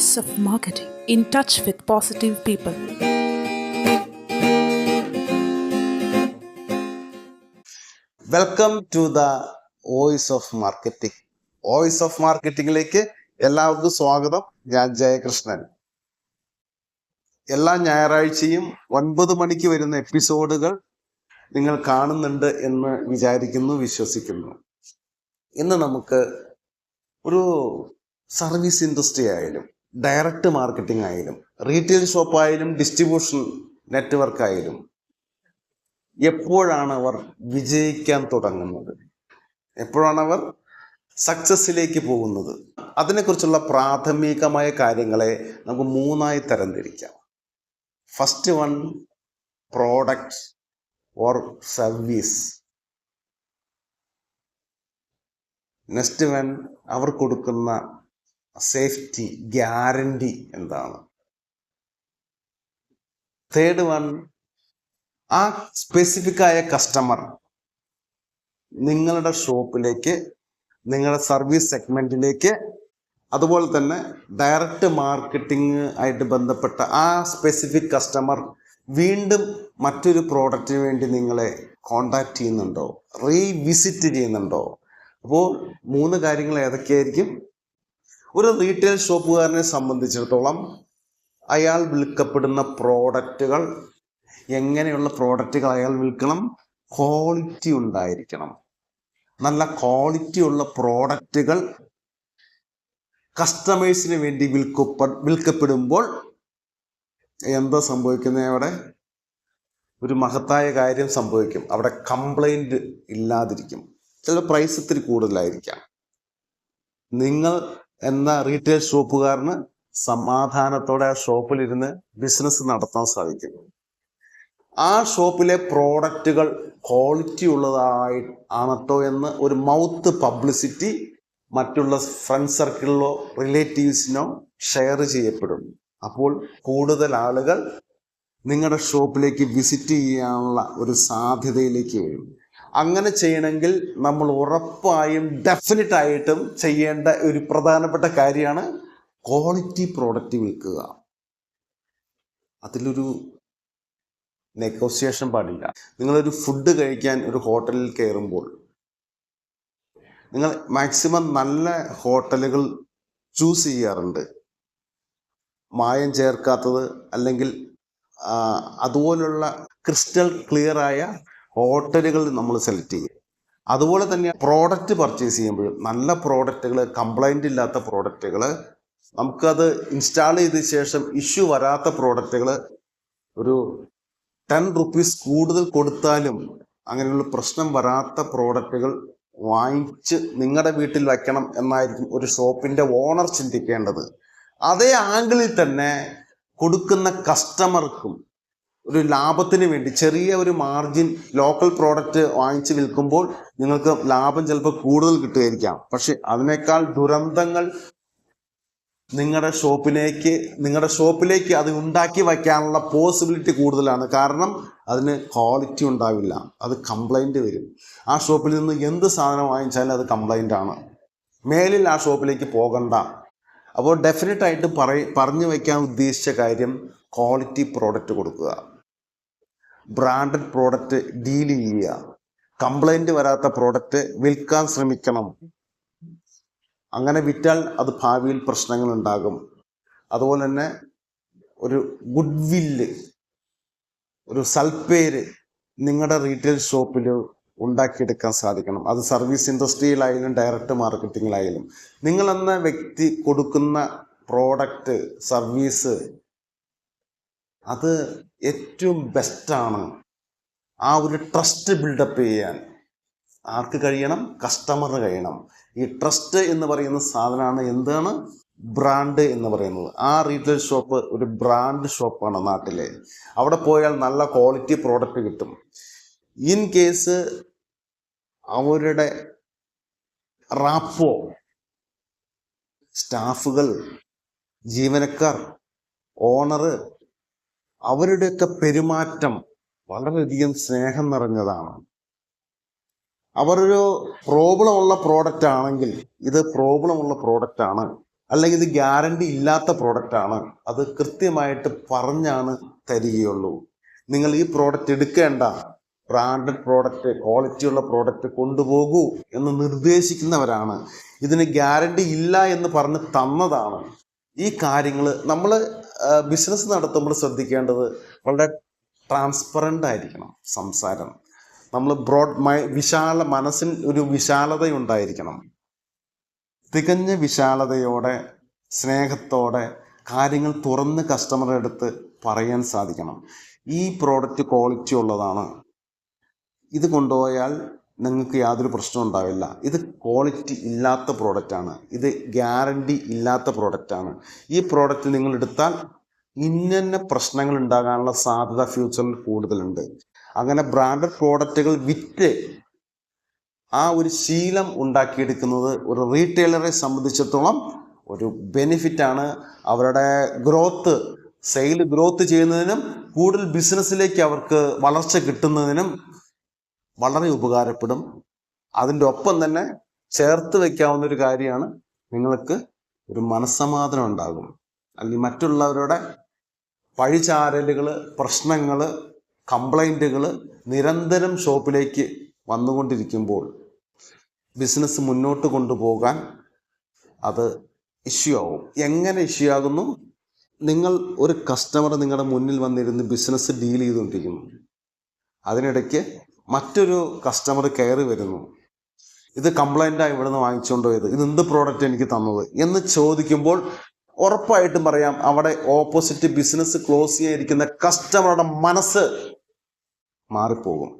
Voice of Marketing, in touch with positive people. Welcome to the voice of marketing. Voice of മാർക്കറ്റിംഗിലേക്ക് എല്ലാവർക്കും സ്വാഗതം. ഞാൻ ജയകൃഷ്ണൻ. എല്ലാ ഞായറാഴ്ചയും 9 മണിക്ക് വരുന്ന എപ്പിസോഡുകൾ നിങ്ങൾ കാണുന്നുണ്ട് എന്ന് വിശ്വസിക്കുന്നു. ഇന്ന് നമുക്ക് ഒരു സർവീസ് ഇൻഡസ്ട്രി ആയാലും ഡയറക്റ്റ് മാർക്കറ്റിംഗ് ആയാലും റീറ്റെയിൽ ഷോപ്പ് ആയാലും ഡിസ്ട്രിബ്യൂഷൻ നെറ്റ്വർക്ക് ആയാലും എപ്പോഴാണ് അവർ വിജയിക്കാൻ തുടങ്ങുന്നത്, എപ്പോഴാണ് അവർ സക്സസ്സിലേക്ക് പോകുന്നത്, അതിനെക്കുറിച്ചുള്ള പ്രാഥമികമായ കാര്യങ്ങളെ നമുക്ക് 3ആയി തരംതിരിക്കാം. First one, product or service. Next one, അവർ കൊടുക്കുന്ന സേഫ്റ്റി ഗ്യാരണ്ടി എന്താണ്. തേർഡ് വൺ, ആ സ്പെസിഫിക് ആയ കസ്റ്റമർ നിങ്ങളുടെ ഷോപ്പിലേക്ക്, നിങ്ങളുടെ സർവീസ് സെഗ്മെന്റിലേക്ക്, അതുപോലെ തന്നെ ഡയറക്റ്റ് മാർക്കറ്റിംഗ് ആയിട്ട് ബന്ധപ്പെട്ട ആ സ്പെസിഫിക് കസ്റ്റമർ വീണ്ടും മറ്റൊരു പ്രോഡക്റ്റിന് വേണ്ടി നിങ്ങളെ കോണ്ടാക്ട് ചെയ്യുന്നുണ്ടോ, റീവിസിറ്റ് ചെയ്യുന്നുണ്ടോ. അപ്പോൾ 3 കാര്യങ്ങൾ ഏതൊക്കെയായിരിക്കും? ഒരു റീറ്റെയിൽ ഷോപ്പുകാരനെ സംബന്ധിച്ചിടത്തോളം അയാൾ വിൽക്കപ്പെടുന്ന പ്രോഡക്റ്റുകൾ, എങ്ങനെയുള്ള പ്രോഡക്റ്റുകൾ അയാൾ വിൽക്കണം? ക്വാളിറ്റി ഉണ്ടായിരിക്കണം. നല്ല ക്വാളിറ്റി ഉള്ള പ്രോഡക്റ്റുകൾ കസ്റ്റമേഴ്സിന് വേണ്ടി വിൽക്കപ്പെടുമ്പോൾ എന്താ സംഭവിക്കുന്നത്? അവിടെ ഒരു മഹത്തായ കാര്യം സംഭവിക്കും. അവിടെ കംപ്ലൈൻറ്റ് ഇല്ലാതിരിക്കും. ചില പ്രൈസ് ഇത്തിരി കൂടുതലായിരിക്കാം. നിങ്ങൾ എന്ന റീറ്റെയിൽ ഷോപ്പുകാരന് സമാധാനത്തോടെ ആ ഷോപ്പിലിരുന്ന് ബിസിനസ് നടത്താൻ സാധിക്കും. ആ ഷോപ്പിലെ പ്രോഡക്റ്റുകൾ ക്വാളിറ്റി ഉള്ളതായി ആണട്ടോ എന്ന് ഒരു മൗത്ത് പബ്ലിസിറ്റി മറ്റുള്ള ഫ്രണ്ട് സർക്കിളിലോ റിലേറ്റീവ്സിനോ ഷെയർ ചെയ്യപ്പെടും. അപ്പോൾ കൂടുതൽ ആളുകൾ നിങ്ങളുടെ ഷോപ്പിലേക്ക് വിസിറ്റ് ചെയ്യാനുള്ള ഒരു സാധ്യതയിലേക്ക് വരും. അങ്ങനെ ചെയ്യണമെങ്കിൽ നമ്മൾ ഉറപ്പായും ഡെഫിനറ്റ് ആയിട്ടും ചെയ്യേണ്ട ഒരു പ്രധാനപ്പെട്ട കാര്യമാണ് ക്വാളിറ്റി പ്രോഡക്റ്റ് വിൽക്കുക. അതിലൊരു നെഗോസിയേഷൻ പാടില്ല. നിങ്ങളൊരു ഫുഡ് കഴിക്കാൻ ഒരു ഹോട്ടലിൽ കയറുമ്പോൾ നിങ്ങൾ മാക്സിമം നല്ല ഹോട്ടലുകൾ ചൂസ് ചെയ്യാറുണ്ട്. മായം ചേർക്കാത്തത്, അല്ലെങ്കിൽ അതുപോലുള്ള ക്രിസ്റ്റൽ ക്ലിയർ ആയ ഹോട്ടലുകൾ നമ്മൾ സെലക്ട് ചെയ്യും. അതുപോലെ തന്നെ പ്രോഡക്റ്റ് പർച്ചേസ് ചെയ്യുമ്പോഴും നല്ല പ്രോഡക്റ്റുകൾ, കംപ്ലൈൻ്റ് ഇല്ലാത്ത പ്രോഡക്റ്റുകൾ, നമുക്കത് ഇൻസ്റ്റാൾ ചെയ്ത ശേഷം ഇഷ്യൂ വരാത്ത പ്രോഡക്റ്റുകൾ, ഒരു 10 റുപ്പീസ് കൂടുതൽ കൊടുത്താലും അങ്ങനെയുള്ള പ്രശ്നം വരാത്ത പ്രോഡക്റ്റുകൾ വാങ്ങിച്ച് നിങ്ങളുടെ വീട്ടിൽ വയ്ക്കണം എന്നായിരിക്കും ഒരു ഷോപ്പിൻ്റെ ഓണർ ചിന്തിക്കേണ്ടത്. അതേ ആംഗിളിൽ തന്നെ കൊടുക്കുന്ന കസ്റ്റമർക്കും ഒരു ലാഭത്തിന് വേണ്ടി ചെറിയ ഒരു മാർജിൻ, ലോക്കൽ പ്രോഡക്റ്റ് വാങ്ങിച്ച് വിൽക്കുമ്പോൾ നിങ്ങൾക്ക് ലാഭം ചിലപ്പോൾ കൂടുതൽ കിട്ടുമായിരിക്കാം. പക്ഷെ അതിനേക്കാൾ ദുരന്തങ്ങൾ നിങ്ങളുടെ ഷോപ്പിലേക്ക് അത് ഉണ്ടാക്കി വയ്ക്കാനുള്ള പോസിബിലിറ്റി കൂടുതലാണ്. കാരണം അതിന് ക്വാളിറ്റി ഉണ്ടാവില്ല, അത് കംപ്ലൈൻറ്റ് വരും. ആ ഷോപ്പിൽ നിന്ന് എന്ത് സാധനം വാങ്ങിച്ചാലും അത് കംപ്ലൈൻ്റ് ആണ്. മേലിൽ ആ ഷോപ്പിലേക്ക് പോകണ്ട. അപ്പോൾ ഡെഫിനറ്റായിട്ട് പറഞ്ഞു വയ്ക്കാൻ ഉദ്ദേശിച്ച കാര്യം ക്വാളിറ്റി പ്രോഡക്റ്റ് കൊടുക്കുക, ബ്രാൻഡഡ് പ്രോഡക്റ്റ് ഡീൽ ചെയ്യുക, കംപ്ലൈൻറ്റ് വരാത്ത പ്രോഡക്റ്റ് വിൽക്കാൻ ശ്രമിക്കണം. അങ്ങനെ വിറ്റാൽ അത് ഭാവിയിൽ പ്രശ്നങ്ങൾ ഉണ്ടാകും. അതുപോലെ തന്നെ ഒരു ഗുഡ് വില്ല്, ഒരു സൽപ്പേര് നിങ്ങളുടെ റീറ്റെയിൽ ഷോപ്പിൽ ഉണ്ടാക്കിയെടുക്കാൻ സാധിക്കണം. അത് സർവീസ് ഇൻഡസ്ട്രിയിലായാലും ഡയറക്റ്റ് മാർക്കറ്റിങ്ങിലായാലും നിങ്ങളെന്ന വ്യക്തി കൊടുക്കുന്ന പ്രോഡക്റ്റ്, സർവീസ് അത് ഏറ്റവും ബെസ്റ്റാണ്. ആ ഒരു ട്രസ്റ്റ് ബിൽഡപ്പ് ചെയ്യാൻ ആർക്ക് കഴിയണം? കസ്റ്റമറിന് കഴിയണം. ഈ ട്രസ്റ്റ് എന്ന് പറയുന്ന സാധനമാണ് എന്താണ്? ബ്രാൻഡ് എന്ന് പറയുന്നത്. ആ റീറ്റെയിൽ ഷോപ്പ് ഒരു ബ്രാൻഡ് ഷോപ്പാണ് നാട്ടിലെ. അവിടെ പോയാൽ നല്ല ക്വാളിറ്റി പ്രോഡക്റ്റ് കിട്ടും. ഇൻ കേസ് അവരുടെ റാപ്പോ, സ്റ്റാഫുകൾ, ജീവനക്കാർ, ഓണർ, അവരുടെയൊക്കെ പെരുമാറ്റം വളരെയധികം സ്നേഹം നിറഞ്ഞതാണ്. അവരൊരു പ്രോബ്ലം ഉള്ള പ്രോഡക്റ്റ് ആണെങ്കിൽ ഇത് പ്രോബ്ലം ഉള്ള പ്രോഡക്റ്റ് ആണ്, അല്ലെങ്കിൽ ഇത് ഗ്യാരണ്ടി ഇല്ലാത്ത പ്രോഡക്റ്റാണ്, അത് കൃത്യമായിട്ട് പറഞ്ഞാണ് തരികയുള്ളൂ. നിങ്ങൾ ഈ പ്രോഡക്റ്റ് എടുക്കേണ്ട, ബ്രാൻഡഡ് പ്രോഡക്റ്റ്, ക്വാളിറ്റിയുള്ള പ്രോഡക്റ്റ് കൊണ്ടുപോകൂ എന്ന് നിർദ്ദേശിക്കുന്നവരാണ്. ഇതിന് ഗ്യാരണ്ടി ഇല്ല എന്ന് പറഞ്ഞ് തന്നതാണ്. ഈ കാര്യങ്ങൾ നമ്മൾ ബിസിനസ് നടത്തുമ്പോൾ ശ്രദ്ധിക്കേണ്ടത് വളരെ ട്രാൻസ്പെറൻ്റ് ആയിരിക്കണം സംസാരം. നമ്മൾ മനസ്സിൽ ഒരു വിശാലതയുണ്ടായിരിക്കണം. തികഞ്ഞ വിശാലതയോടെ, സ്നേഹത്തോടെ കാര്യങ്ങൾ തുറന്ന് കസ്റ്റമറുടെ അടുത്ത് പറയാൻ സാധിക്കണം. ഈ പ്രോഡക്റ്റ് ക്വാളിറ്റി ഉള്ളതാണ്, ഇത് കൊണ്ടുപോയാൽ നിങ്ങൾക്ക് യാതൊരു പ്രശ്നവും ഉണ്ടാവില്ല. ഇത് ക്വാളിറ്റി ഇല്ലാത്ത പ്രോഡക്റ്റാണ്, ഇത് ഗ്യാരണ്ടി ഇല്ലാത്ത പ്രോഡക്റ്റാണ്. ഈ പ്രോഡക്റ്റ് നിങ്ങൾ എടുത്താൽ ഇന്ന പ്രശ്നങ്ങൾ ഉണ്ടാകാനുള്ള സാധ്യത ഫ്യൂച്ചറിൽ കൂടുതലുണ്ട്. അങ്ങനെ ബ്രാൻഡഡ് പ്രോഡക്റ്റുകൾ വിറ്റ് ആ ഒരു ശീലം ഉണ്ടാക്കിയെടുക്കുന്നത് ഒരു റീറ്റെയിലറെ സംബന്ധിച്ചിടത്തോളം ഒരു ബെനിഫിറ്റാണ്. അവരുടെ സെയിൽ ഗ്രോത്ത് ചെയ്യുന്നതിനും കൂടുതൽ ബിസിനസ്സിലേക്ക് അവർക്ക് വളർച്ച കിട്ടുന്നതിനും വളരെ ഉപകാരപ്പെടും. അതിൻ്റെ ഒപ്പം തന്നെ ചേർത്ത് വയ്ക്കാവുന്ന ഒരു കാര്യമാണ്, നിങ്ങൾക്ക് ഒരു മനസ്സമാധാനം ഉണ്ടാകും. അല്ലെങ്കിൽ മറ്റുള്ളവരുടെ പഴിചാരലുകൾ, പ്രശ്നങ്ങൾ, കംപ്ലൈൻറ്റുകൾ നിരന്തരം ഷോപ്പിലേക്ക് വന്നുകൊണ്ടിരിക്കുമ്പോൾ ബിസിനസ് മുന്നോട്ട് കൊണ്ടുപോകാൻ അത് ഇഷ്യൂ ആവും. എങ്ങനെ ഇഷ്യൂ ആകുന്നു? നിങ്ങൾ ഒരു കസ്റ്റമർ നിങ്ങളുടെ മുന്നിൽ വന്നിരുന്ന് ബിസിനസ് ഡീൽ ചെയ്തുകൊണ്ടിരിക്കുന്നു, അതിനിടയ്ക്ക് മറ്റൊരു കസ്റ്റമർ കയറി വരുന്നു, ഇത് കംപ്ലൈൻ്റായി ഇവിടെ നിന്ന് വാങ്ങിച്ചുകൊണ്ട് പോയത്, ഇത് എന്ത് പ്രോഡക്റ്റ് എനിക്ക് തന്നത് എന്ന് ചോദിക്കുമ്പോൾ ഉറപ്പായിട്ടും പറയാം, അവിടെ ഓപ്പോസിറ്റ് ബിസിനസ് ക്ലോസ് ചെയ്യാതിരിക്കുന്ന കസ്റ്റമറുടെ മനസ്സ് മാറിപ്പോകും.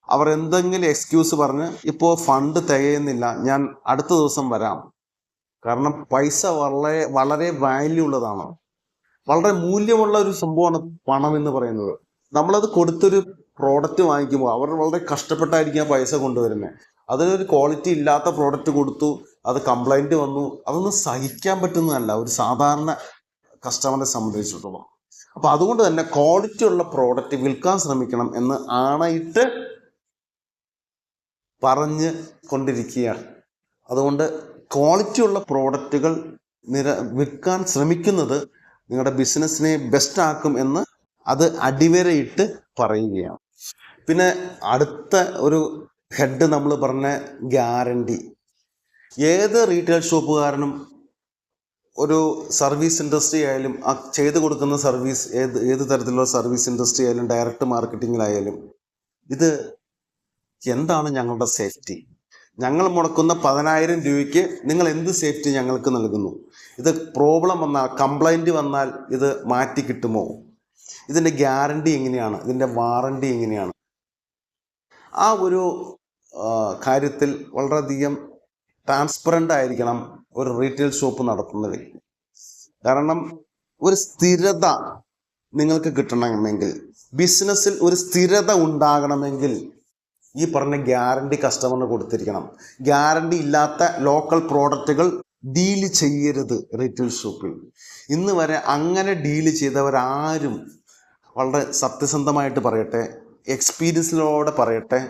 അവർ എന്തെങ്കിലും എക്സ്ക്യൂസ് പറഞ്ഞ്, ഇപ്പോൾ ഫണ്ട് തികയുന്നില്ല, ഞാൻ അടുത്ത ദിവസം വരാം. കാരണം പൈസ വളരെ വളരെ വാല്യൂ ഉള്ളതാണ്, വളരെ മൂല്യമുള്ള ഒരു സംഭവമാണ് പണം എന്ന് പറയുന്നത്. നമ്മളത് കൊടുത്തൊരു പ്രോഡക്റ്റ് വാങ്ങിക്കുമ്പോൾ അവർ വളരെ കഷ്ടപ്പെട്ടായിരിക്കും പൈസ കൊണ്ടുവരുന്നത്. അതിനൊരു ക്വാളിറ്റി ഇല്ലാത്ത പ്രോഡക്റ്റ് കൊടുത്തു, അത് കംപ്ലൈൻറ്റ് വന്നു, അതൊന്നും സഹിക്കാൻ പറ്റുന്നതല്ല ഒരു സാധാരണ കസ്റ്റമറെ സംബന്ധിച്ചിടത്തോളം. അപ്പോൾ അതുകൊണ്ട് തന്നെ ക്വാളിറ്റി ഉള്ള പ്രോഡക്റ്റ് വിൽക്കാൻ ശ്രമിക്കണം എന്ന് ആണയിട്ട് പറഞ്ഞ് കൊണ്ടിരിക്കുകയാണ്. അതുകൊണ്ട് ക്വാളിറ്റി ഉള്ള പ്രോഡക്റ്റുകൾ വിൽക്കാൻ ശ്രമിക്കുന്നത് നിങ്ങളുടെ ബിസിനസ്സിനെ ബെസ്റ്റ് ആക്കും എന്ന് അത് അടിവരയിട്ട് പറയുകയാണ്. പിന്നെ അടുത്ത ഒരു ഹെഡ് നമ്മൾ പറഞ്ഞ ഗ്യാരണ്ടി. ഏത് റീറ്റെയിൽ ഷോപ്പുകാരനും ഒരു സർവീസ് ഇൻഡസ്ട്രി ആയാലും ആ ചെയ്തു കൊടുക്കുന്ന സർവീസ് ഏത് തരത്തിലുള്ള സർവീസ് ഇൻഡസ്ട്രി ആയാലും ഡയറക്റ്റ് മാർക്കറ്റിങ്ങിലായാലും ഇത് എന്താണ് ഞങ്ങളുടെ സേഫ്റ്റി? ഞങ്ങൾ മുടക്കുന്ന 10,000 രൂപയ്ക്ക് നിങ്ങൾ എന്ത് സേഫ്റ്റി ഞങ്ങൾക്ക് നൽകുന്നു? ഇത് പ്രോബ്ലം വന്നാൽ, കംപ്ലൈൻറ്റ് വന്നാൽ ഇത് മാറ്റി കിട്ടുമോ? ഇതിൻ്റെ ഗ്യാരണ്ടി എങ്ങനെയാണ്? ഇതിൻ്റെ വാറണ്ടി എങ്ങനെയാണ്? ആ ഒരു കാര്യത്തിൽ വളരെയധികം ട്രാൻസ്പെറൻ്റ് ആയിരിക്കണം ഒരു റീറ്റെയിൽ ഷോപ്പ് നടത്തുന്ന വ്യക്തി. കാരണം ഒരു സ്ഥിരത നിങ്ങൾക്ക് കിട്ടണമെങ്കിൽ, ബിസിനസ്സിൽ ഒരു സ്ഥിരത ഉണ്ടാകണമെങ്കിൽ ഈ പറഞ്ഞ ഗ്യാരണ്ടി കസ്റ്റമറിന് കൊടുത്തിരിക്കണം. ഗ്യാരണ്ടി ഇല്ലാത്ത ലോക്കൽ പ്രോഡക്റ്റുകൾ ഡീല് ചെയ്യരുത് റീറ്റെയിൽ ഷോപ്പിൽ. ഇന്ന് വരെ അങ്ങനെ ഡീല് ചെയ്തവരാരും, വളരെ സത്യസന്ധമായിട്ട് പറയട്ടെ, എക്സ്പീരിയൻസിലൂടെ പറയട്ടെ,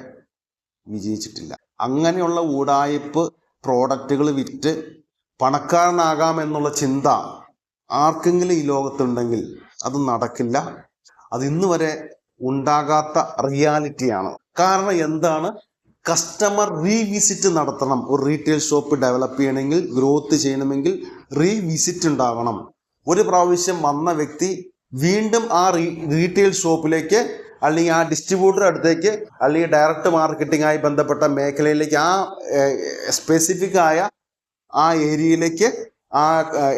വിജയിച്ചിട്ടില്ല. അങ്ങനെയുള്ള ഊടായ്പ് പ്രോഡക്റ്റുകൾ വിറ്റ് പണക്കാരനാകാമെന്നുള്ള ചിന്ത ആർക്കെങ്കിലും ഈ ലോകത്തുണ്ടെങ്കിൽ അത് നടക്കില്ല. അത് ഇന്ന് വരെ ഉണ്ടാകാത്ത റിയാലിറ്റിയാണ്. കാരണം എന്താണ്? കസ്റ്റമർ റീവിസിറ്റ് നടത്തണം. ഒരു റീറ്റെയിൽ ഷോപ്പ് ഡെവലപ്പ് ചെയ്യണമെങ്കിൽ, ഗ്രോത്ത് ചെയ്യണമെങ്കിൽ റീവിസിറ്റ് ഉണ്ടാകണം. ഒരു പ്രാവശ്യം വന്ന വ്യക്തി വീണ്ടും ആ റീറ്റെയിൽ ഷോപ്പിലേക്ക്, അല്ലെങ്കിൽ ആ ഡിസ്ട്രിബ്യൂട്ടറുടെ അടുത്തേക്ക്, അല്ലെങ്കിൽ ഡയറക്റ്റ് മാർക്കറ്റിംഗായി ബന്ധപ്പെട്ട മേഖലയിലേക്ക്, ആ സ്പെസിഫിക് ആയ ആ ഏരിയയിലേക്ക് ആ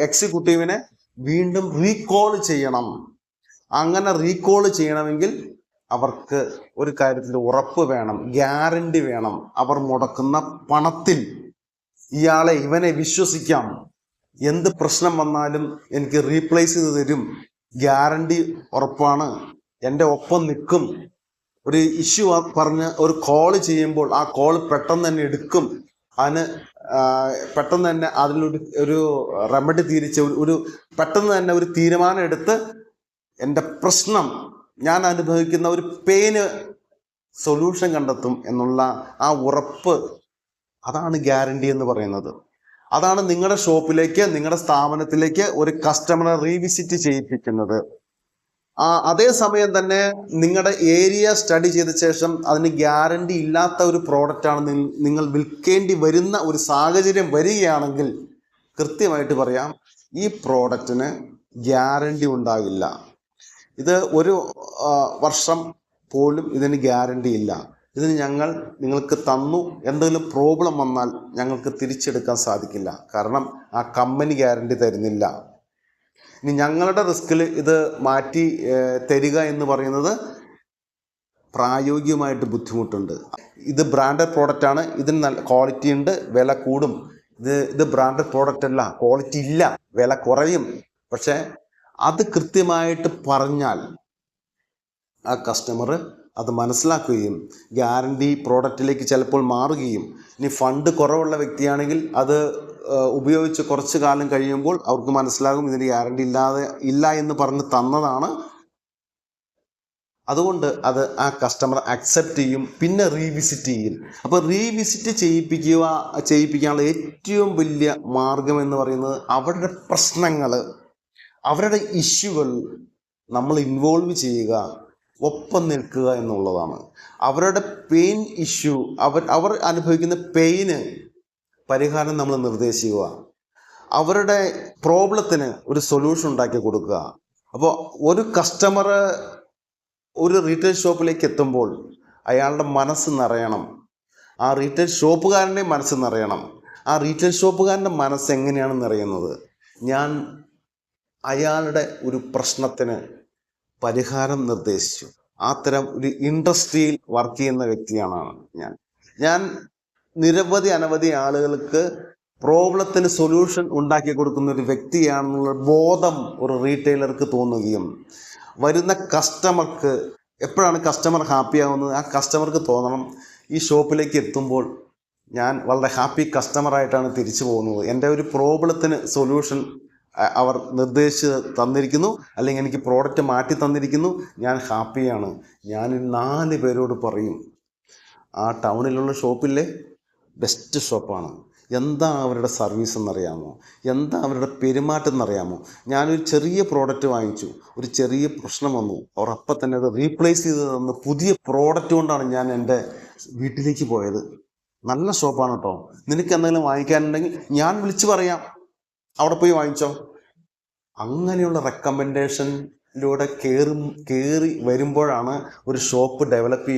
എക്സിക്യൂട്ടീവിനെ വീണ്ടും റീകോൾ ചെയ്യണം. അങ്ങനെ റീകോൾ ചെയ്യണമെങ്കിൽ അവർക്ക് ഒരു കാര്യത്തിൽ ഉറപ്പ് വേണം, ഗ്യാരണ്ടി വേണം. അവർ മുടക്കുന്ന പണത്തിൽ ഇവനെ വിശ്വസിക്കാം, എന്ത് പ്രശ്നം വന്നാലും എനിക്ക് റീപ്ലേസ് ചെയ്ത് തരും, ഗ്യാരണ്ടി ഉറപ്പാണ്, എൻ്റെ ഒപ്പം നിൽക്കും. ഒരു ഇഷ്യൂ പറഞ്ഞ് ഒരു കോള് ചെയ്യുമ്പോൾ ആ കോൾ പെട്ടെന്ന് തന്നെ എടുക്കും. അതിന് പെട്ടെന്ന് തന്നെ അതിലൊരു റെമഡി പെട്ടെന്ന് തന്നെ ഒരു തീരുമാനം എടുത്ത് എൻ്റെ പ്രശ്നം, ഞാൻ അനുഭവിക്കുന്ന ഒരു പെയിന് സൊല്യൂഷൻ കണ്ടെത്തും എന്നുള്ള ആ ഉറപ്പ്, അതാണ് ഗ്യാരണ്ടി എന്ന് പറയുന്നത്. അതാണ് നിങ്ങളുടെ ഷോപ്പിലേക്ക്, നിങ്ങളുടെ സ്ഥാപനത്തിലേക്ക് ഒരു കസ്റ്റമറെ റീവിസിറ്റ് ചെയ്യിപ്പിക്കുന്നത്. അതേസമയം തന്നെ നിങ്ങളുടെ ഏരിയ സ്റ്റഡി ചെയ്ത ശേഷം അതിന് ഗ്യാരണ്ടി ഇല്ലാത്ത ഒരു പ്രോഡക്റ്റാണ് നിങ്ങൾ വിൽക്കേണ്ടി വരുന്ന ഒരു സാഹചര്യം വരികയാണെങ്കിൽ കൃത്യമായിട്ട് പറയാം, ഈ പ്രോഡക്റ്റിന് ഗ്യാരണ്ടി ഉണ്ടാകില്ല. ഇത് ഒരു വർഷം പോലും ഇതിന് ഗ്യാരണ്ടി ഇല്ല. ഇതിന് ഞങ്ങൾ നിങ്ങൾക്ക് തന്നു, എന്തെങ്കിലും പ്രോബ്ലം വന്നാൽ ഞങ്ങൾക്ക് തിരിച്ചെടുക്കാൻ സാധിക്കില്ല. കാരണം ആ കമ്പനി ഗ്യാരണ്ടി തരുന്നില്ല. ഇനി ഞങ്ങളുടെ റിസ്കിൽ ഇത് മാറ്റി തരിക എന്ന് പറയുന്നത് പ്രായോഗികമായിട്ട് ബുദ്ധിമുട്ടുണ്ട്. ഇത് ബ്രാൻഡഡ് പ്രോഡക്റ്റാണ്, ഇതിന് നല്ല ക്വാളിറ്റി ഉണ്ട്, വില കൂടും. ഇത് ബ്രാൻഡഡ് പ്രോഡക്റ്റ് അല്ല, ക്വാളിറ്റി ഇല്ല, വില കുറയും. പക്ഷേ അത് കൃത്യമായിട്ട് പറഞ്ഞാൽ ആ കസ്റ്റമർ അത് മനസ്സിലാക്കുകയും ഗ്യാരണ്ടി പ്രോഡക്റ്റിലേക്ക് ചിലപ്പോൾ മാറുകയും, ഇനി ഫണ്ട് കുറവുള്ള വ്യക്തിയാണെങ്കിൽ അത് ഉപയോഗിച്ച് കുറച്ച് കാലം കഴിയുമ്പോൾ അവർക്ക് മനസ്സിലാകും ഇതിന് ഗ്യാരണ്ടി ഇല്ല എന്ന് പറഞ്ഞ് തന്നതാണ്. അതുകൊണ്ട് അത് ആ കസ്റ്റമർ അക്സെപ്റ്റ് ചെയ്യും, പിന്നെ റീവിസിറ്റ് ചെയ്യും. അപ്പോൾ റീവിസിറ്റ് ചെയ്യിപ്പിക്കാനുള്ള ഏറ്റവും വലിയ മാർഗം എന്ന് പറയുന്നത് അവരുടെ പ്രശ്നങ്ങൾ, അവരുടെ ഇഷ്യൂകൾ നമ്മൾ ഇൻവോൾവ് ചെയ്യുക, ഒപ്പം നിൽക്കുക എന്നുള്ളതാണ്. അവരുടെ പെയിൻ ഇഷ്യൂ, അവർ അനുഭവിക്കുന്ന പെയിന് പരിഹാരം നമ്മൾ നിർദ്ദേശിക്കുക, അവരുടെ പ്രോബ്ലത്തിന് ഒരു സൊല്യൂഷൻ ഉണ്ടാക്കി കൊടുക്കുക. അപ്പോൾ ഒരു കസ്റ്റമർ ഒരു റീറ്റെയിൽ ഷോപ്പിലേക്ക് എത്തുമ്പോൾ അയാളുടെ മനസ്സ് നിറയണം, ആ റീറ്റെയിൽ ഷോപ്പുകാരൻ്റെ മനസ്സ് നിറയണം. ആ റീറ്റെയിൽ ഷോപ്പുകാരൻ്റെ മനസ്സ് എങ്ങനെയാണ് നിറയുന്നത്? ഞാൻ അയാളുടെ ഒരു പ്രശ്നത്തിന് പരിഹാരം നിർദ്ദേശിച്ചു. അത്തരം ഒരു ഇൻഡസ്ട്രിയിൽ വർക്ക് ചെയ്യുന്ന വ്യക്തിയാണ് ഞാൻ അനവധി ആളുകൾക്ക് പ്രോബ്ലത്തിന് സൊല്യൂഷൻ ഉണ്ടാക്കി കൊടുക്കുന്ന ഒരു വ്യക്തിയാണെന്നുള്ള ബോധം ഒരു റീറ്റെയിലർക്ക് തോന്നുകയും, വരുന്ന കസ്റ്റമർക്ക് എപ്പോഴാണ് കസ്റ്റമർ ഹാപ്പി ആവുന്നത്? ആ കസ്റ്റമർക്ക് തോന്നണം ഈ ഷോപ്പിലേക്ക് എത്തുമ്പോൾ ഞാൻ വളരെ ഹാപ്പി കസ്റ്റമറായിട്ടാണ് തിരിച്ചു പോകുന്നത്, എൻ്റെ ഒരു പ്രോബ്ലത്തിന് സൊല്യൂഷൻ അവർ നിർദ്ദേശിച്ച് തന്നിരിക്കുന്നു, അല്ലെങ്കിൽ എനിക്ക് പ്രോഡക്റ്റ് മാറ്റി തന്നിരിക്കുന്നു, ഞാൻ ഹാപ്പിയാണ്. ഞാൻ 4 പേരോട് പറയും, ആ ടൗണിലുള്ള ഷോപ്പിലെ ബെസ്റ്റ് ഷോപ്പാണ്. എന്താ അവരുടെ സർവീസ് എന്നറിയാമോ? എന്താ അവരുടെ പെരുമാറ്റം എന്നറിയാമോ? ഞാനൊരു ചെറിയ പ്രോഡക്റ്റ് വാങ്ങിച്ചു, ഒരു ചെറിയ പ്രശ്നം വന്നു, അവർ അപ്പം തന്നെ അത് റീപ്ലേസ് ചെയ്ത് തന്ന് പുതിയ പ്രോഡക്റ്റ് കൊണ്ടാണ് ഞാൻ എൻ്റെ വീട്ടിലേക്ക് പോയത്. നല്ല ഷോപ്പാണ് കേട്ടോ, നിനക്ക് എന്തെങ്കിലും വാങ്ങിക്കാനുണ്ടെങ്കിൽ ഞാൻ വിളിച്ചു പറയാം, അവിടെ പോയി വാങ്ങിച്ചോ. അങ്ങനെയുള്ള റെക്കമെൻഡേഷനിലൂടെ കയറി വരുമ്പോഴാണ് ഒരു ഷോപ്പ് ഡെവലപ്പ്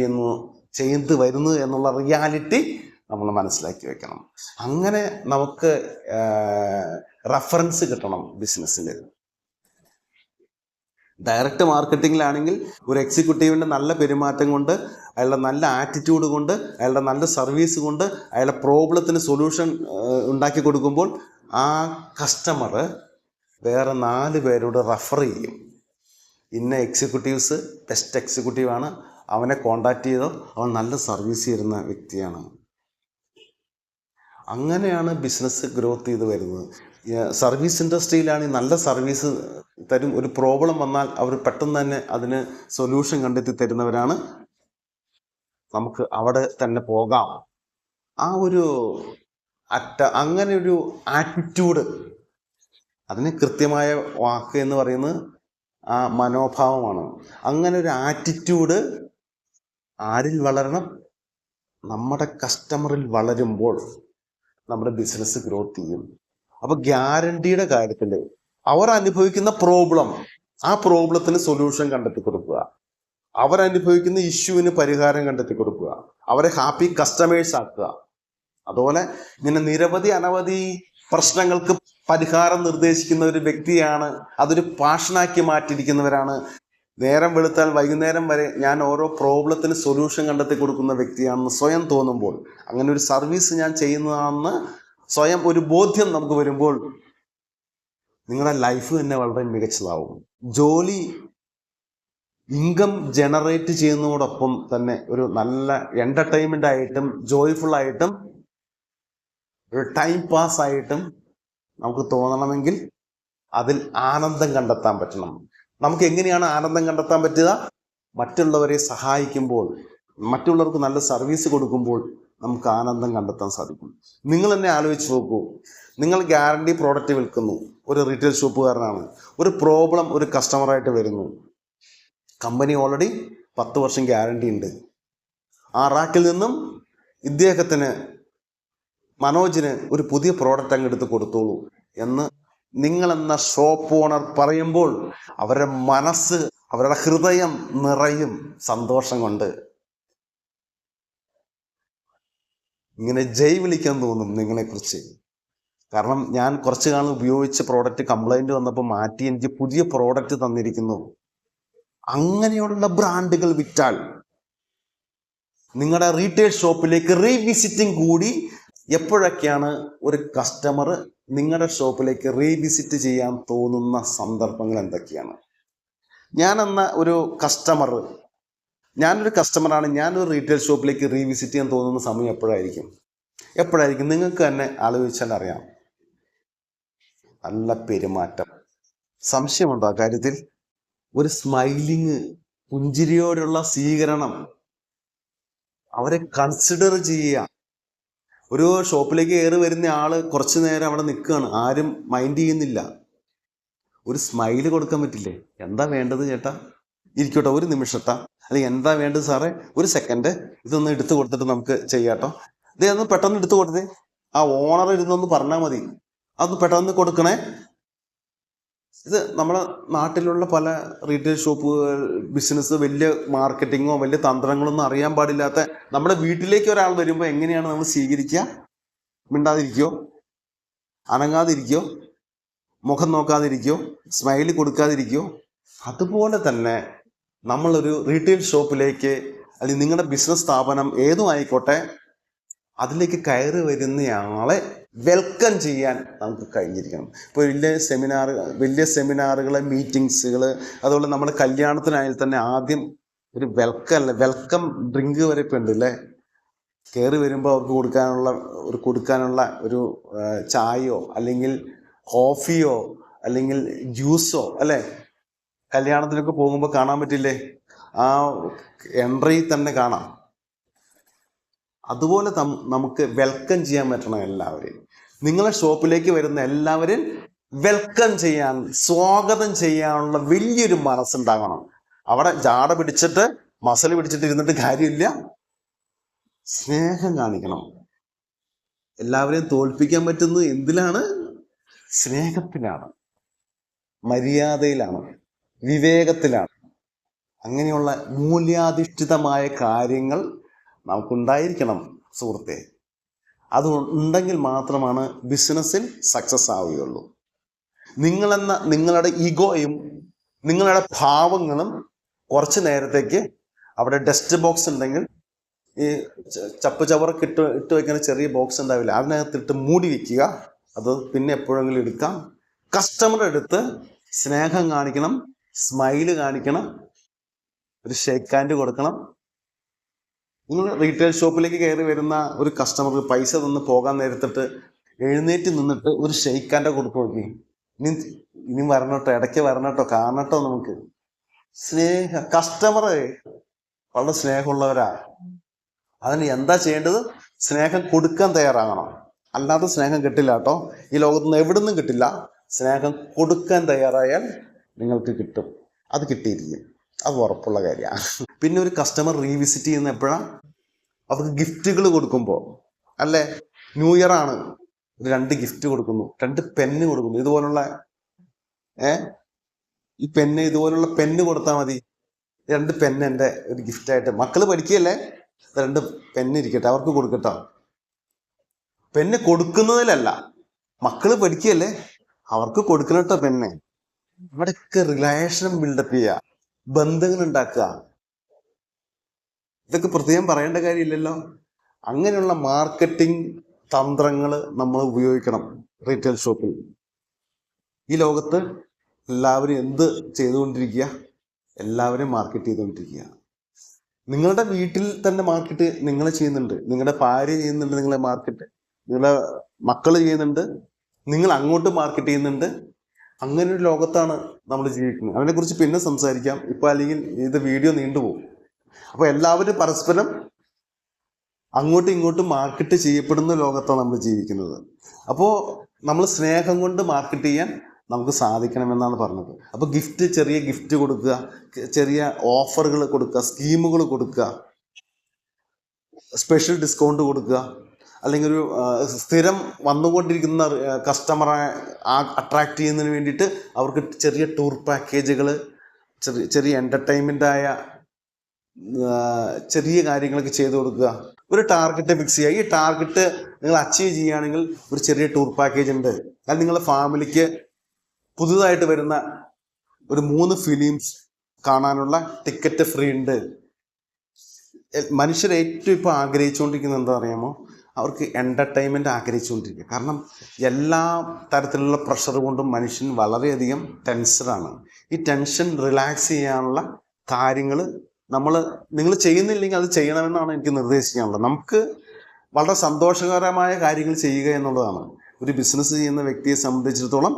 ചെയ്ത് വരുന്നത് എന്നുള്ള റിയാലിറ്റി നമ്മൾ മനസ്സിലാക്കി വെക്കണം. അങ്ങനെ നമുക്ക് റെഫറൻസ് കിട്ടണം ബിസിനസ്സിൽ. ഡയറക്റ്റ് മാർക്കറ്റിങ്ങിലാണെങ്കിൽ ഒരു എക്സിക്യൂട്ടീവിൻ്റെ നല്ല പെരുമാറ്റം കൊണ്ട്, അയാളുടെ നല്ല ആറ്റിറ്റ്യൂഡ് കൊണ്ട്, അയാളുടെ നല്ല സർവീസ് കൊണ്ട്, അയാളുടെ പ്രോബ്ലത്തിന് സൊല്യൂഷൻ ഉണ്ടാക്കി കൊടുക്കുമ്പോൾ ആ കസ്റ്റമർ വേറെ 4 പേരോട് റെഫർ ചെയ്യും. ഇന്ന എക്സിക്യൂട്ടീവ്സ് ബെസ്റ്റ് എക്സിക്യൂട്ടീവാണ്, അവനെ കോണ്ടാക്ട് ചെയ്തോ, അവൻ നല്ല സർവീസ് ചെയ്യുന്ന വ്യക്തിയാണ്. അങ്ങനെയാണ് ബിസിനസ് ഗ്രോത്ത് ചെയ്ത് വരുന്നത്. സർവീസ് ഇൻഡസ്ട്രിയിലാണെങ്കിൽ നല്ല സർവീസ് തരും. ഒരു പ്രോബ്ലം വന്നാൽ അവർ പെട്ടെന്ന് തന്നെ അതിന് സൊല്യൂഷൻ കണ്ടെത്തി തരുന്നവരാണ്. നമുക്ക് അവിടെ തന്നെ പോകാം. അങ്ങനെ ഒരു ആറ്റിറ്റ്യൂഡ്, അതിന് കൃത്യമായ വാക്ക് എന്ന് പറയുന്നത് ആ മനോഭാവമാണ്. അങ്ങനെ ഒരു ആറ്റിറ്റ്യൂഡ് ആരിൽ വളരണം? നമ്മുടെ കസ്റ്റമറിൽ വളരുമ്പോൾ നമ്മുടെ ബിസിനസ് ഗ്രോത്ത് ചെയ്യും. അപ്പോൾ ഗ്യാരണ്ടിയുടെ കാര്യത്തിൽ അവർ അനുഭവിക്കുന്ന പ്രോബ്ലം, ആ പ്രോബ്ലത്തിന് സൊല്യൂഷൻ കണ്ടെത്തി കൊടുക്കുക, അവരനുഭവിക്കുന്ന ഇഷ്യൂവിന് പരിഹാരം കണ്ടെത്തി കൊടുക്കുക, അവരെ ഹാപ്പി കസ്റ്റമേഴ്സ് ആക്കുക. അതുപോലെ ഇങ്ങനെ അനവധി പ്രശ്നങ്ങൾക്ക് പരിഹാരം നിർദ്ദേശിക്കുന്ന ഒരു വ്യക്തിയാണ്, അതൊരു പാഷനാക്കി മാറ്റിയിരിക്കുന്നവരാണ്. നേരം വെളുത്താൽ വൈകുന്നേരം വരെ ഞാൻ ഓരോ പ്രോബ്ലത്തിന് സൊല്യൂഷൻ കണ്ടെത്തി കൊടുക്കുന്ന വ്യക്തിയാണെന്ന് സ്വയം തോന്നുമ്പോൾ, അങ്ങനെ ഒരു സർവീസ് ഞാൻ ചെയ്യുന്നതാണെന്ന് സ്വയം ഒരു ബോധ്യം നമുക്ക് വരുമ്പോൾ നിങ്ങളുടെ ലൈഫ് തന്നെ വളരെ മികച്ചതാവും. ജോലി ഇൻകം ജനറേറ്റ് ചെയ്യുന്നതോടൊപ്പം തന്നെ ഒരു നല്ല എൻ്റർടൈൻമെൻ്റ് ആയിട്ടും ജോയ്ഫുൾ ആയിട്ടും ഒരു ടൈം പാസ് ആയിട്ടും നമുക്ക് തോന്നണമെങ്കിൽ അതിൽ ആനന്ദം കണ്ടെത്താൻ പറ്റണം. നമുക്ക് എങ്ങനെയാണ് ആനന്ദം കണ്ടെത്താൻ പറ്റുക? മറ്റുള്ളവരെ സഹായിക്കുമ്പോൾ, മറ്റുള്ളവർക്ക് നല്ല സർവീസ് കൊടുക്കുമ്പോൾ നമുക്ക് ആനന്ദം കണ്ടെത്താൻ സാധിക്കും. നിങ്ങൾ തന്നെ ആലോചിച്ച് നോക്കൂ, നിങ്ങൾ ഗ്യാരണ്ടി പ്രോഡക്റ്റ് വിൽക്കുന്നു, ഒരു റീറ്റെയിൽ ഷോപ്പുകാരനാണ്, ഒരു പ്രോബ്ലം ഒരു കസ്റ്റമറായിട്ട് വരുന്നു, കമ്പനി ഓൾറെഡി 10 വർഷം ഗ്യാരണ്ടി ഉണ്ട്, ആ റാക്കിൽ നിന്നും ഇദ്ദേഹത്തിന് മനോജിന് ഒരു പുതിയ പ്രോഡക്റ്റ് അങ്ങ് എടുത്ത് കൊടുത്തോളൂ എന്ന് നിങ്ങളെന്ന ഷോപ്പ് ഓണർ പറയുമ്പോൾ അവരുടെ മനസ്സ്, അവരുടെ ഹൃദയം നിറയും സന്തോഷം കൊണ്ട്. ഇങ്ങനെ ജയ് വിളിക്കാൻ തോന്നും നിങ്ങളെക്കുറിച്ച്. കാരണം ഞാൻ കുറച്ച് കാലം ഉപയോഗിച്ച പ്രോഡക്റ്റ് കംപ്ലൈൻറ്റ് വന്നപ്പോൾ മാറ്റി എനിക്ക് പുതിയ പ്രോഡക്റ്റ് തന്നിരിക്കുന്നു. അങ്ങനെയുള്ള ബ്രാൻഡുകൾ വിറ്റാൽ നിങ്ങളുടെ റീറ്റെയിൽ ഷോപ്പിലേക്ക് റീവിസിറ്റിംഗ് കൂടി. എപ്പോഴൊക്കെയാണ് ഒരു കസ്റ്റമർ നിങ്ങളുടെ ഷോപ്പിലേക്ക് റീവിസിറ്റ് ചെയ്യാൻ തോന്നുന്ന സന്ദർഭങ്ങൾ എന്തൊക്കെയാണ്? ഞാനൊരു കസ്റ്റമറാണ്, ഞാനൊരു റീറ്റെയിൽ ഷോപ്പിലേക്ക് റീവിസിറ്റ് ചെയ്യാൻ തോന്നുന്ന സമയം എപ്പോഴായിരിക്കും നിങ്ങൾക്ക് തന്നെ ആലോചിച്ചാൽ അറിയാം. നല്ല പെരുമാറ്റം. സംശയമുണ്ടോ ആ കാര്യത്തിൽ? ഒരു സ്മൈലിങ്, പുഞ്ചിരിയോടുള്ള സ്വീകരണം, അവരെ കൺസിഡർ ചെയ്യുക. ഒരു ഷോപ്പിലേക്ക് കയറി വരുന്ന ആള് കുറച്ചു നേരം അവിടെ നിൽക്കുകയാണ്, ആരും മൈൻഡ് ചെയ്യുന്നില്ല. ഒരു സ്മൈല് കൊടുക്കാൻ പറ്റില്ലേ? എന്താ വേണ്ടത് ചേട്ടാ? ഇരിക്കട്ടോ, ഒരു നിമിഷട്ടാ, അല്ലെങ്കിൽ എന്താ വേണ്ടത് സാറേ, ഒരു സെക്കൻഡ്, ഇതൊന്ന് എടുത്തു കൊടുത്തിട്ട് നമുക്ക് ചെയ്യാട്ടോ, ഇതൊന്ന് പെട്ടെന്ന് എടുത്തു കൊടുത്തേ, ആ ഓണർ ഇരുന്നൊന്ന് പറഞ്ഞാൽ മതി, അതൊന്ന് പെട്ടെന്ന് കൊടുക്കണേ. ഇത് നമ്മുടെ നാട്ടിലുള്ള പല റീറ്റെയിൽ ഷോപ്പുകൾ ബിസിനസ് വലിയ മാർക്കറ്റിങ്ങോ വലിയ തന്ത്രങ്ങളൊന്നും അറിയാൻ പാടില്ലാത്ത നമ്മുടെ വീട്ടിലേക്ക് ഒരാൾ വരുമ്പോൾ എങ്ങനെയാണ് നമ്മൾ സ്വീകരിക്കുക? മിണ്ടാതിരിക്കോ, അനങ്ങാതിരിക്കോ, മുഖം നോക്കാതിരിക്കോ, സ്മൈലി കൊടുക്കാതിരിക്കോ? അതുപോലെ തന്നെ നമ്മളൊരു റീറ്റെയിൽ ഷോപ്പിലേക്ക്, അല്ലെങ്കിൽ നിങ്ങളുടെ ബിസിനസ് സ്ഥാപനം ഏതും ആയിക്കോട്ടെ, അതിലേക്ക് കയറി വരുന്നയാളെ വെൽക്കം ചെയ്യാൻ നമുക്ക് കഴിഞ്ഞിരിക്കണം. ഇപ്പോൾ വലിയ സെമിനാറുകൾ, മീറ്റിങ്സുകൾ, അതുപോലെ നമ്മുടെ കല്യാണത്തിനായാൽ തന്നെ ആദ്യം ഒരു വെൽക്കം ഡ്രിങ്ക് വരെ ഇപ്പം ഉണ്ട് അല്ലേ? കയറി വരുമ്പോൾ അവർക്ക് കൊടുക്കാനുള്ള ഒരു ചായയോ അല്ലെങ്കിൽ കോഫിയോ അല്ലെങ്കിൽ ജ്യൂസോ അല്ലേ? കല്യാണത്തിനൊക്കെ പോകുമ്പോൾ കാണാൻ പറ്റില്ലേ? ആ എൻട്രി തന്നെ കാണാം. അതുപോലെ നമുക്ക് വെൽക്കം ചെയ്യാൻ പറ്റണം എല്ലാവരെയും. നിങ്ങളെ ഷോപ്പിലേക്ക് വരുന്ന എല്ലാവരെയും വെൽക്കം ചെയ്യാൻ, സ്വാഗതം ചെയ്യാനുള്ള വലിയൊരു മനസ്സുണ്ടാകണം. അവിടെ ജാട പിടിച്ചിട്ട് മസൽ പിടിച്ചിട്ട് ഇരുന്നിട്ട് കാര്യമില്ല. സ്നേഹം കാണിക്കണം. എല്ലാവരെയും തോൽപ്പിക്കാൻ പറ്റുന്നത് എന്തിലാണ്? സ്നേഹത്തിലാണ്, മര്യാദയിലാണ്, വിവേകത്തിലാണ്. അങ്ങനെയുള്ള മൂല്യാധിഷ്ഠിതമായ കാര്യങ്ങൾ നമുക്കുണ്ടായിരിക്കണം സുഹൃത്തെ. അത് ഉണ്ടെങ്കിൽ മാത്രമാണ് ബിസിനസ്സിൽ സക്സസ് ആവുകയുള്ളൂ. നിങ്ങളുടെ ഈഗോയും നിങ്ങളുടെ ഭാവങ്ങളും കുറച്ച് നേരത്തേക്ക് അവിടെ ഡസ്റ്റ് ബോക്സ് ഉണ്ടെങ്കിൽ, ഈ ചവറൊക്കെ ഇട്ട് വയ്ക്കുന്ന ചെറിയ ബോക്സ് ഉണ്ടാവില്ല, അതിനകത്തിട്ട് മൂടി വയ്ക്കുക. അത് പിന്നെ എപ്പോഴെങ്കിലും എടുക്കാം. കസ്റ്റമർ എടുത്ത് സ്നേഹം കാണിക്കണം, സ്മൈല് കാണിക്കണം, ഒരു ഷേക്ക് ഹാൻഡ് കൊടുക്കണം. നിങ്ങൾ റീറ്റെയിൽ ഷോപ്പിലേക്ക് കയറി വരുന്ന ഒരു കസ്റ്റമർ പൈസ തന്ന് പോകാൻ നേരത്തിട്ട് എഴുന്നേറ്റ് നിന്നിട്ട് ഒരു ഷേക്ക് ഹാൻഡ് കൊടുത്തു നോക്കി. ഇനി വരണട്ടോ, ഇടയ്ക്ക് വരണട്ടോ, കാണട്ടോ. നമുക്ക് കസ്റ്റമർ വളരെ സ്നേഹമുള്ളവരാ. അതിന് എന്താ ചെയ്യേണ്ടത്? സ്നേഹം കൊടുക്കാൻ തയ്യാറാകണം. അല്ലാതെ സ്നേഹം കിട്ടില്ല കേട്ടോ. ഈ ലോകത്തുനിന്ന് എവിടെ നിന്നും കിട്ടില്ല. സ്നേഹം കൊടുക്കാൻ തയ്യാറായാൽ നിങ്ങൾക്ക് കിട്ടും. അത് കിട്ടിയിരിക്കും, അത് ഉറപ്പുള്ള കാര്യമാണ്. പിന്നെ ഒരു കസ്റ്റമർ റീവിസിറ്റ് ചെയ്യുന്ന എപ്പോഴാണ്? അവർക്ക് ഗിഫ്റ്റുകൾ കൊടുക്കുമ്പോൾ അല്ലേ? ന്യൂ ഇയർ ആണ്, 2 ഗിഫ്റ്റ് കൊടുക്കുന്നു, 2 പെന്ന് കൊടുക്കുന്നു. ഇതുപോലുള്ള ഈ പെന്ന്, ഇതുപോലുള്ള പെന്ന് കൊടുത്താൽ മതി. 2 പെന്ന് എൻ്റെ ഒരു ഗിഫ്റ്റായിട്ട്. മക്കൾ പഠിക്കുകയല്ലേ, 2 പെന്ന് ഇരിക്കട്ടെ, അവർക്ക് കൊടുക്കട്ടോ. പെന്ന് കൊടുക്കുന്നതിലല്ല, മക്കൾ പഠിക്കുകയല്ലേ, അവർക്ക് കൊടുക്കണട്ടോ പെന്ന്. അവിടെയൊക്കെ റിലേഷൻ ബിൽഡപ്പ് ചെയ്യുക, ബന്ധങ്ങൾ ഉണ്ടാക്കുക. ഇതൊക്കെ പ്രത്യേകം പറയേണ്ട കാര്യമില്ലല്ലോ. അങ്ങനെയുള്ള മാർക്കറ്റിംഗ് തന്ത്രങ്ങൾ നമ്മൾ ഉപയോഗിക്കണം റീറ്റെയിൽ ഷോപ്പിൽ. ഈ ലോകത്ത് എല്ലാവരും എന്ത് ചെയ്തുകൊണ്ടിരിക്കുക? എല്ലാവരും മാർക്കറ്റ് ചെയ്തുകൊണ്ടിരിക്കുക. നിങ്ങളുടെ വീട്ടിൽ തന്നെ മാർക്കറ്റ് നിങ്ങൾ ചെയ്യുന്നുണ്ട്, നിങ്ങളുടെ ഭാര്യ ചെയ്യുന്നുണ്ട്, നിങ്ങളെ മാർക്കറ്റ്, നിങ്ങളെ മക്കൾ ചെയ്യുന്നുണ്ട്, നിങ്ങൾ അങ്ങോട്ട് മാർക്കറ്റ് ചെയ്യുന്നുണ്ട്. അങ്ങനെ ഒരു ലോകത്താണ് നമ്മൾ ജീവിക്കുന്നത്. അതിനെക്കുറിച്ച് പിന്നെ സംസാരിക്കാം ഇപ്പം, അല്ലെങ്കിൽ ഇത് വീഡിയോ നീണ്ടുപോകും. അപ്പോൾ എല്ലാവരും പരസ്പരം അങ്ങോട്ടും ഇങ്ങോട്ടും മാർക്കറ്റ് ചെയ്യപ്പെടുന്ന ലോകത്താണ് നമ്മൾ ജീവിക്കുന്നത്. അപ്പോൾ നമ്മൾ സ്നേഹം കൊണ്ട് മാർക്കറ്റ് ചെയ്യാൻ നമുക്ക് സാധിക്കണമെന്നാണ് പറഞ്ഞത്. അപ്പോൾ ചെറിയ ഗിഫ്റ്റ് കൊടുക്കുക, ചെറിയ ഓഫറുകൾ കൊടുക്കുക, സ്കീമുകൾ കൊടുക്കുക, സ്പെഷ്യൽ ഡിസ്കൗണ്ട് കൊടുക്കുക, അല്ലെങ്കിൽ ഒരു സ്ഥിരം വന്നുകൊണ്ടിരിക്കുന്ന കസ്റ്റമറെ അട്രാക്റ്റ് ചെയ്യുന്നതിന് വേണ്ടിയിട്ട് അവർക്ക് ചെറിയ ടൂർ പാക്കേജുകൾ, ചെറിയ എൻ്റർടൈൻമെൻ്റായ ചെറിയ കാര്യങ്ങളൊക്കെ ചെയ്തു കൊടുക്കുക. ഒരു ടാർഗറ്റ് ഫിക്സ് ചെയ്യുക. ഈ ടാർഗറ്റ് നിങ്ങൾ അച്ചീവ് ചെയ്യുകയാണെങ്കിൽ ഒരു ചെറിയ ടൂർ പാക്കേജ് ഉണ്ട്. അല്ലെങ്കിൽ നിങ്ങളുടെ ഫാമിലിക്ക് പുതുതായിട്ട് വരുന്ന ഒരു 3 ഫിലിംസ് കാണാനുള്ള ടിക്കറ്റ് ഫ്രീ ഉണ്ട്. മനുഷ്യർ ഏറ്റവും ഇപ്പോൾ ആഗ്രഹിച്ചുകൊണ്ടിരിക്കുന്നത് എന്താ അറിയാമോ? അവർക്ക് എൻ്റർടൈൻമെൻറ്റ് ആഗ്രഹിച്ചുകൊണ്ടിരിക്കുക. കാരണം എല്ലാ തരത്തിലുള്ള പ്രഷർ കൊണ്ടും മനുഷ്യൻ വളരെയധികം ടെൻഷനാണ്. ഈ ടെൻഷൻ റിലാക്സ് ചെയ്യാനുള്ള കാര്യങ്ങൾ നിങ്ങൾ ചെയ്യുന്നില്ലെങ്കിൽ അത് ചെയ്യണമെന്നാണ് എനിക്ക് നിർദ്ദേശിക്കാനുള്ളത്. നമുക്ക് വളരെ സന്തോഷകരമായ കാര്യങ്ങൾ ചെയ്യുക എന്നുള്ളതാണ് ഒരു ബിസിനസ് ചെയ്യുന്ന വ്യക്തിയെ സംബന്ധിച്ചിടത്തോളം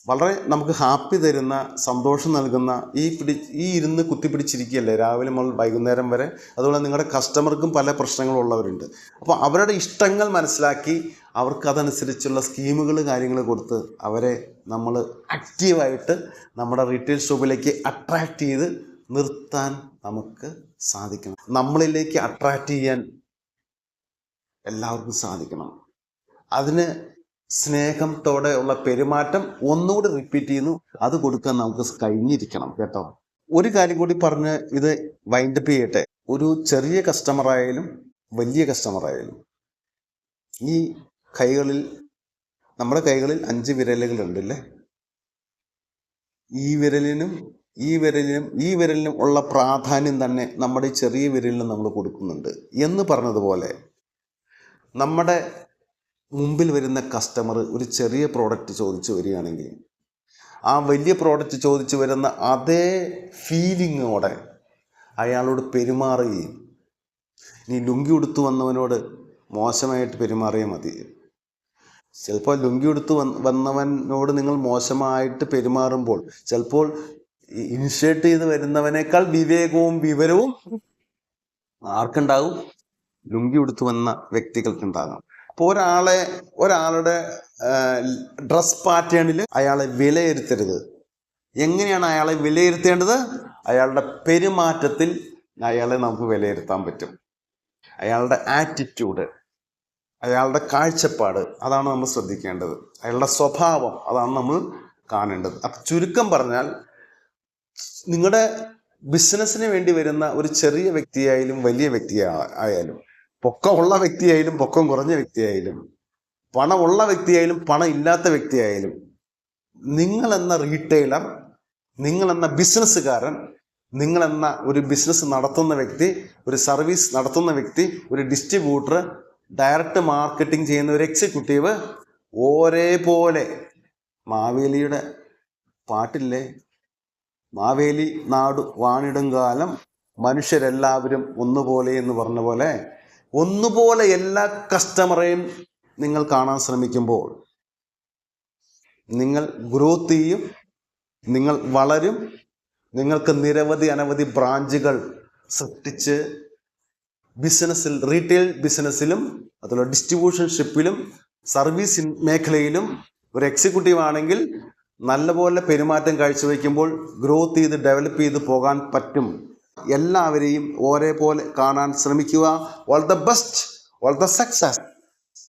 വളരെ നമുക്ക് ഹാപ്പി തരുന്ന, സന്തോഷം നൽകുന്ന. ഈ ഇരുന്ന് കുത്തിപ്പിടിച്ചിരിക്കുകയല്ലേ രാവിലെ മുതൽ വൈകുന്നേരം വരെ. അതുപോലെ നിങ്ങളുടെ കസ്റ്റമർക്കും പല പ്രശ്നങ്ങളുള്ളവരുണ്ട്. അപ്പോൾ അവരുടെ ഇഷ്ടങ്ങൾ മനസ്സിലാക്കി അവർക്ക് അതനുസരിച്ചുള്ള സ്കീമുകൾ കാര്യങ്ങൾ കൊടുത്ത് അവരെ നമ്മൾ ആക്റ്റീവായിട്ട് നമ്മുടെ റീറ്റെയിൽ ഷോപ്പിലേക്ക് അട്രാക്റ്റ് ചെയ്ത് നിർത്താൻ നമുക്ക് സാധിക്കണം. നമ്മളിലേക്ക് അട്രാക്റ്റ് ചെയ്യാൻ എല്ലാവർക്കും സാധിക്കണം. അതിന് സ്നേഹത്തോടെ ഉള്ള പെരുമാറ്റം ഒന്നുകൂടി റിപ്പീറ്റ് ചെയ്യുന്നു, അത് കൊടുക്കാൻ നമുക്ക് കഴിഞ്ഞിരിക്കണം കേട്ടോ. ഒരു കാര്യം കൂടി പറഞ്ഞ് ഇത് വൈൻഡപ്പ് ചെയ്യട്ടെ. ഒരു ചെറിയ കസ്റ്റമറായാലും വലിയ കസ്റ്റമറായാലും ഈ നമ്മുടെ കൈകളിൽ 5 വിരലുകളുണ്ടല്ലേ. ഈ വിരലിനും ഉള്ള പ്രാധാന്യം തന്നെ നമ്മുടെ ഈ ചെറിയ വിരലിന് നമ്മൾ കൊടുക്കുന്നുണ്ട്. എന്ന് പറഞ്ഞതുപോലെ നമ്മുടെ മുമ്പിൽ വരുന്ന കസ്റ്റമർ ഒരു ചെറിയ പ്രോഡക്റ്റ് ചോദിച്ചു വരികയാണെങ്കിൽ ആ വലിയ പ്രോഡക്റ്റ് ചോദിച്ചു വരുന്ന അതേ ഫീലിങ്ങോടെ അയാളോട് പെരുമാറുകയും, നീ ലുങ്കി ഉടുത്തു വന്നവനോട് മോശമായിട്ട് പെരുമാറിയാൽ മതി. ചിലപ്പോൾ ലുങ്കി ഉടുത്ത് വന്നവനോട് നിങ്ങൾ മോശമായിട്ട് പെരുമാറുമ്പോൾ ചിലപ്പോൾ ഇനിഷ്യേറ്റ് ചെയ്ത് വരുന്നവനേക്കാൾ വിവേകവും വിവരവും ആർക്കുണ്ടാകും? ലുങ്കി ഉടുത്ത് വന്ന വ്യക്തികൾക്കുണ്ടാകാം. അപ്പോൾ ഒരാളുടെ ഡ്രസ് പാറ്റേണിൽ അയാളെ വിലയിരുത്തരുത്. എങ്ങനെയാണ് അയാളെ വിലയിരുത്തേണ്ടത്? അയാളുടെ പെരുമാറ്റത്തിൽ അയാളെ നമുക്ക് വിലയിരുത്താൻ പറ്റും. അയാളുടെ ആറ്റിറ്റ്യൂഡ്, അയാളുടെ കാഴ്ചപ്പാട്, അതാണ് നമ്മൾ ശ്രദ്ധിക്കേണ്ടത്. അയാളുടെ സ്വഭാവം, അതാണ് നമ്മൾ കാണേണ്ടത്. അപ്പം ചുരുക്കം പറഞ്ഞാൽ നിങ്ങളുടെ ബിസിനസ്സിന് വേണ്ടി വരുന്ന ഒരു ചെറിയ വ്യക്തിയായാലും വലിയ വ്യക്തിയായാലും, പൊക്കമുള്ള വ്യക്തിയായാലും പൊക്കം കുറഞ്ഞ വ്യക്തിയായാലും, പണമുള്ള വ്യക്തിയായാലും പണം ഇല്ലാത്ത വ്യക്തിയായാലും, നിങ്ങളെന്ന റീറ്റെയിലർ, നിങ്ങളെന്ന ബിസിനസ്സുകാരൻ, നിങ്ങളെന്ന ഒരു ബിസിനസ് നടത്തുന്ന വ്യക്തി, ഒരു സർവീസ് നടത്തുന്ന വ്യക്തി, ഒരു ഡിസ്ട്രിബ്യൂട്ടർ, ഡയറക്റ്റ് മാർക്കറ്റിംഗ് ചെയ്യുന്ന ഒരു എക്സിക്യൂട്ടീവ്, ഒരേപോലെ മാവേലിയുടെ പാട്ടില്ലേ, മാവേലി നാടു വാണിടും കാലം മനുഷ്യരെല്ലാവരും ഒന്നുപോലെ എന്ന് പറഞ്ഞ പോലെ, ഒന്നുപോലെ എല്ലാ കസ്റ്റമറെയും നിങ്ങൾ കാണാൻ ശ്രമിക്കുമ്പോൾ നിങ്ങൾ ഗ്രോത്ത് ചെയ്യും, നിങ്ങൾ വളരും. നിങ്ങൾക്ക് അനവധി ബ്രാഞ്ചുകൾ സൃഷ്ടിച്ച് ബിസിനസ്സിൽ, റീറ്റെയിൽ ബിസിനസ്സിലും അതുപോലെ ഡിസ്ട്രിബ്യൂഷൻഷിപ്പിലും സർവീസ് മേഖലയിലും ഒരു എക്സിക്യൂട്ടീവ് ആണെങ്കിൽ നല്ലപോലെ പെരുമാറ്റം കാഴ്ചവെക്കുമ്പോൾ ഗ്രോത്ത് ചെയ്ത് ഡെവലപ്പ് ചെയ്ത് പോകാൻ പറ്റും. എല്ലാവരെയും ഒരേപോലെ കാണാൻ ശ്രമിക്കുക. All the best, all the success.